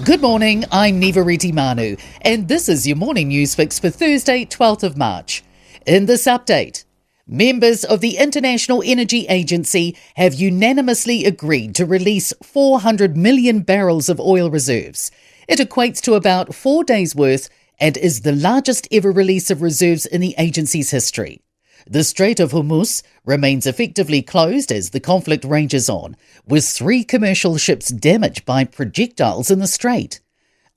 Good morning, I'm Nivariti Manu, and this is your morning news fix for Thursday, 12th of March. In this update, members of the International Energy Agency have unanimously agreed to release 400 million barrels of oil reserves. It equates to about 4 days' worth and is the largest ever release of reserves in the agency's history. The Strait of Hormuz remains effectively closed as the conflict rages on, with 3 commercial ships damaged by projectiles in the strait.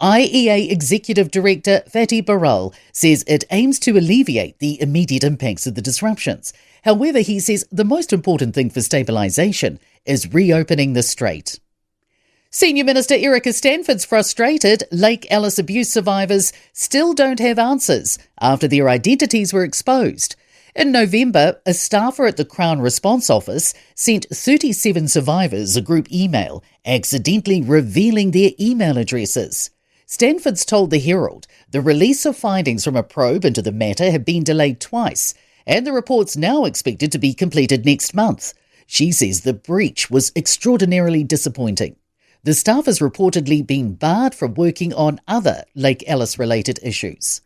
IEA Executive Director Fatih Birol says it aims to alleviate the immediate impacts of the disruptions. However, he says the most important thing for stabilisation is reopening the strait. Senior Minister Erica Stanford's frustrated Lake Alice abuse survivors still don't have answers after their identities were exposed. In November, a staffer at the Crown Response Office sent 37 survivors a group email, accidentally revealing their email addresses. Stanford's told the Herald the release of findings from a probe into the matter have been delayed twice, and the report's now expected to be completed next month. She says the breach was extraordinarily disappointing. The staff has reportedly been barred from working on other Lake Alice-related issues.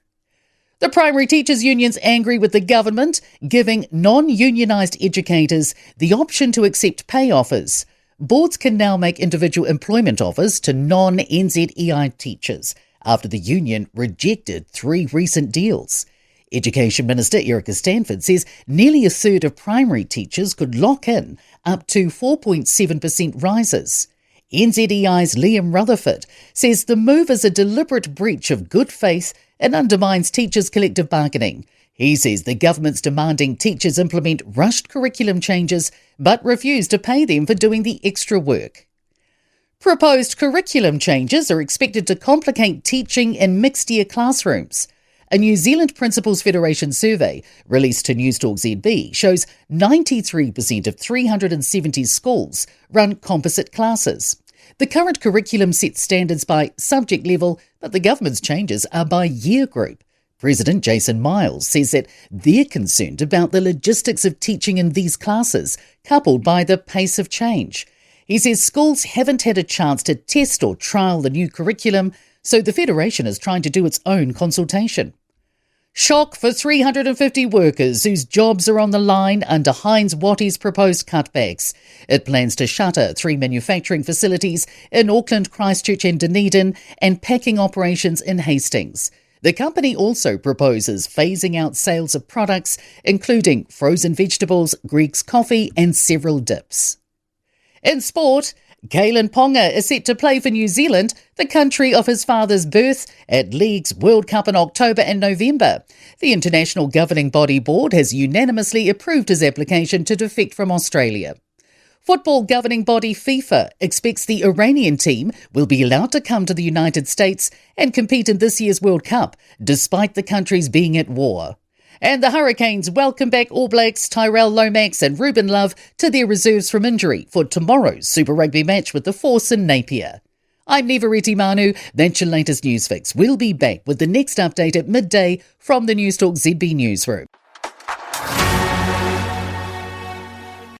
The Primary Teachers Union's angry with the government giving non-unionised educators the option to accept pay offers. Boards can now make individual employment offers to non-NZEI teachers after the union rejected 3 recent deals. Education Minister Erica Stanford says nearly a third of primary teachers could lock in up to 4.7% rises. NZEI's Liam Rutherford says the move is a deliberate breach of good faith and undermines teachers' collective bargaining. He says the government's demanding teachers implement rushed curriculum changes but refuse to pay them for doing the extra work. Proposed curriculum changes are expected to complicate teaching in mixed-year classrooms. A New Zealand Principals Federation survey released to Newstalk ZB shows 93% of 370 schools run composite classes. The current curriculum sets standards by subject level, but the government's changes are by year group. President Jason Miles says that they're concerned about the logistics of teaching in these classes, coupled by the pace of change. He says schools haven't had a chance to test or trial the new curriculum, so the Federation is trying to do its own consultation. Shock for 350 workers whose jobs are on the line under Heinz Wattie's proposed cutbacks. It plans to shutter 3 manufacturing facilities in Auckland, Christchurch and Dunedin and packing operations in Hastings. The company also proposes phasing out sales of products including frozen vegetables, Greek's coffee and several dips. In sport, Kalen Ponga is set to play for New Zealand, the country of his father's birth, at League's World Cup in October and November. The International Governing Body Board has unanimously approved his application to defect from Australia. Football governing body FIFA expects the Iranian team will be allowed to come to the United States and compete in this year's World Cup, despite the countries being at war. And the Hurricanes welcome back All Blacks Tyrell Lomax and Ruben Love to their reserves from injury for tomorrow's Super Rugby match with the Force in Napier. I'm Nivariti Manu, that's your latest news fix. We'll be back with the next update at midday from the Newstalk ZB newsroom.